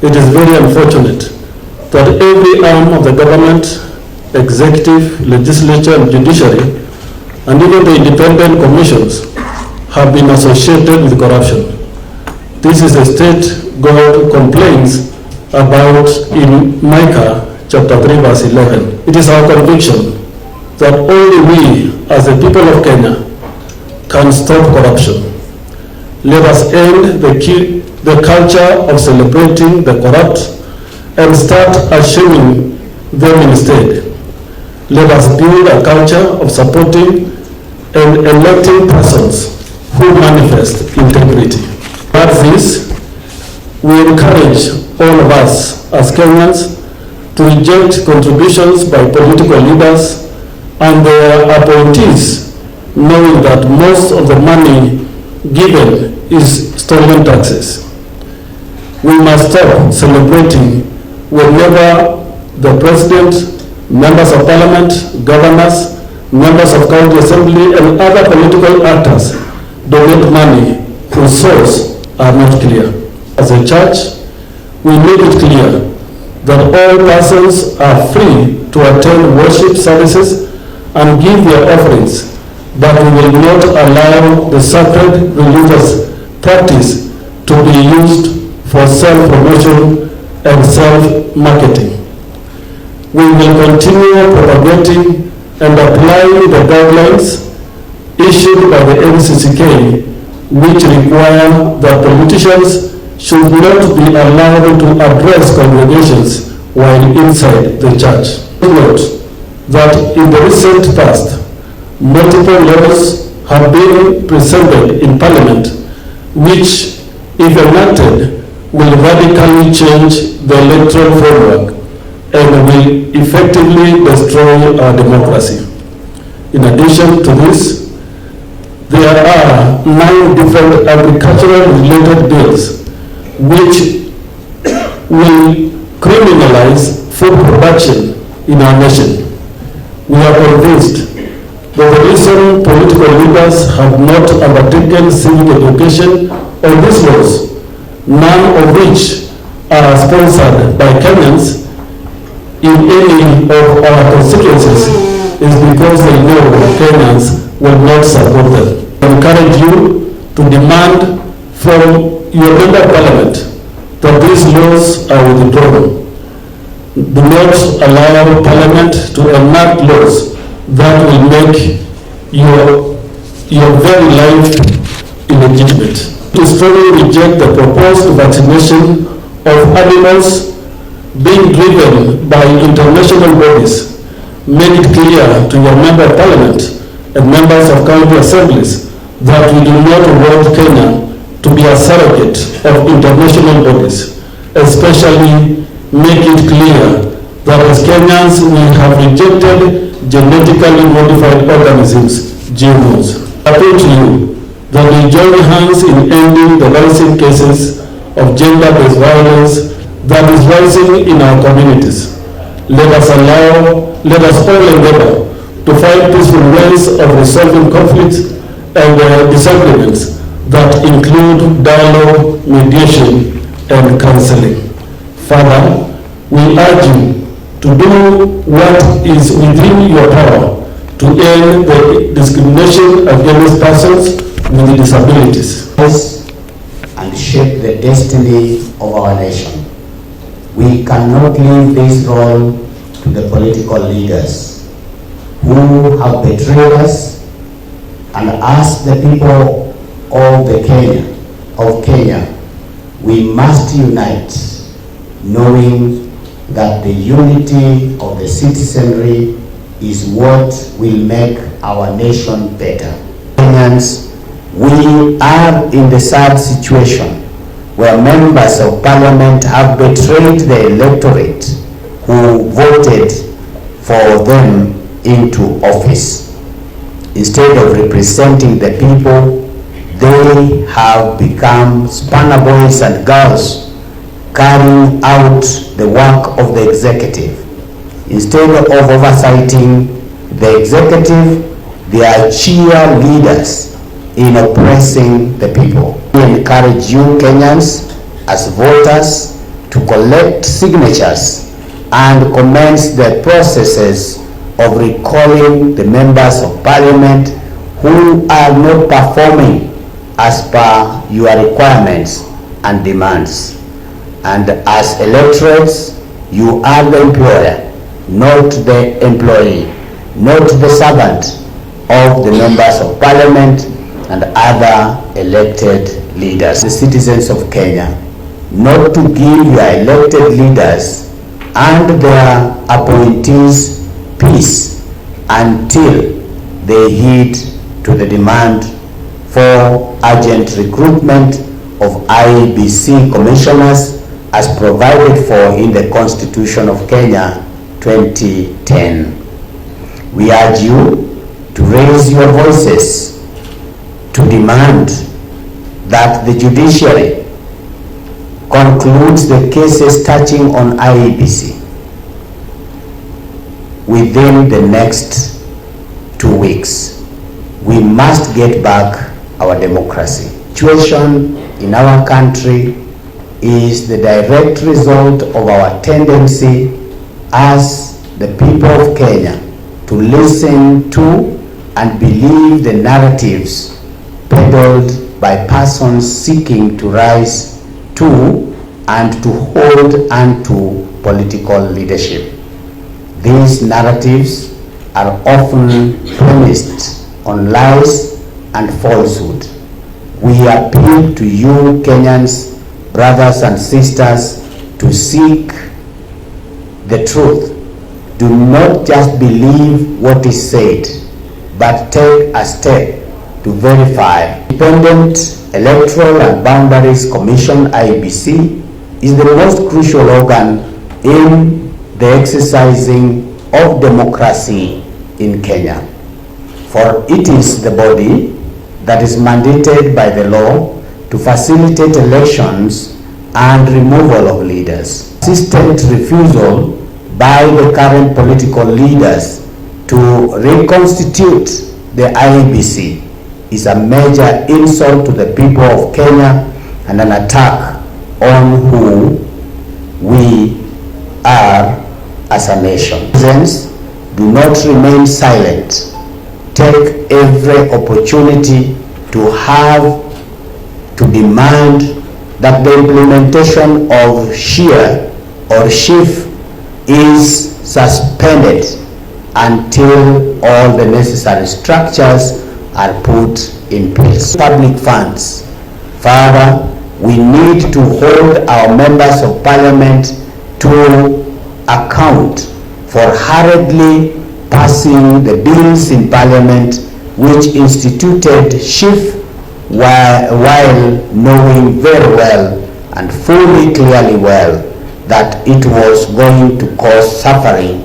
it is very unfortunate that every arm of the government, executive, legislature, and judiciary, and even the independent commissions have been associated with corruption. This is a state God complains about in Micah chapter 3 verse 11. It is our conviction that only we as the people of Kenya can stop corruption. Let us end the culture of celebrating the corrupt and start shaming them instead. Let us build a culture of supporting and electing persons who manifest integrity. At this, we encourage all of us as Kenyans to reject contributions by political leaders and their appointees, knowing that most of the money given is stolen taxes. We must stop celebrating whenever the president, members of parliament, governors, members of county assembly, and other political actors donate money whose source are not clear. As a church, we make it clear that all persons are free to attend worship services and give their offerings, but we will not allow the sacred religious practice to be used for self-promotion and self-marketing. We will continue propagating and applying the guidelines issued by the NCCK, which require that politicians should not be allowed to address congregations while inside the church. Note that in the recent past, multiple laws have been presented in Parliament, which, if enacted, will radically change the electoral framework and will effectively destroy our democracy. In addition to this, there are 9 different agricultural-related bills which will criminalize food production in our nation. We are convinced that the reason political leaders have not undertaken civic education on these laws, none of which are sponsored by Kenyans in any of our constituencies, is because they know Kenyans will not support them. I encourage you to demand from your member of parliament that these laws are withdrawn. Do not allow parliament to enact laws that will make your very life illegitimate. To strongly reject the proposed vaccination of animals being driven by international bodies. Make it clear to your member of parliament and members of county assemblies that we do not want Kenya to be a surrogate of international bodies. Especially make it clear that as Kenyans we have rejected genetically modified organisms, GMOs. I appeal to you that we join hands in ending the rising cases of gender-based violence that is rising in our communities. Let us all endeavor to find peaceful ways of resolving conflicts and disagreements that include dialogue, mediation, and counseling. Further, we urge you to do what is within your power to end the discrimination against persons with disabilities and shape the destiny of our nation. We cannot leave this role to the political leaders who have betrayed us, and as the people of Kenya, we must unite, knowing that the unity of the citizenry is what will make our nation better. Kenyans, we are in the sad situation where members of parliament have betrayed the electorate who voted for them into office. Instead of representing the people, they have become spanner boys and girls carrying out the work of the executive. Instead of oversighting the executive, they are cheerleaders in oppressing the people. We encourage you Kenyans as voters to collect signatures and commence the processes of recalling the members of parliament who are not performing as per your requirements and demands. And as electorates, you are the employer, not the employee, not the servant of the members of parliament and other elected leaders. The citizens of Kenya, not to give your elected leaders and their appointees peace until they heed to the demand for urgent recruitment of IEBC commissioners as provided for in the Constitution of Kenya 2010. We urge you to raise your voices to demand that the judiciary concludes the cases touching on IEBC within the next 2 weeks. We must get back our democracy. The situation in our country is the direct result of our tendency as the people of Kenya to listen to and believe the narratives peddled by persons seeking to rise to and to hold onto political leadership. These narratives are often premised on lies and falsehood. We appeal to you, Kenyans, brothers and sisters, to seek the truth. Do not just believe what is said, but take a step to verify. Independent Electoral and Boundaries Commission (IEBC) is the most crucial organ in the exercising of democracy in Kenya, for it is the body that is mandated by the law to facilitate elections and removal of leaders. Persistent refusal by the current political leaders to reconstitute the IEBC is a major insult to the people of Kenya and an attack on who we are as a nation. Citizens, do not remain silent. Take every opportunity to demand that the implementation of SHIA or SHIF is suspended until all the necessary structures are put in place. Public funds. Further, we need to hold our members of parliament to account for hurriedly passing the bills in parliament which instituted SHIF while knowing very well and fully clearly well that it was going to cause suffering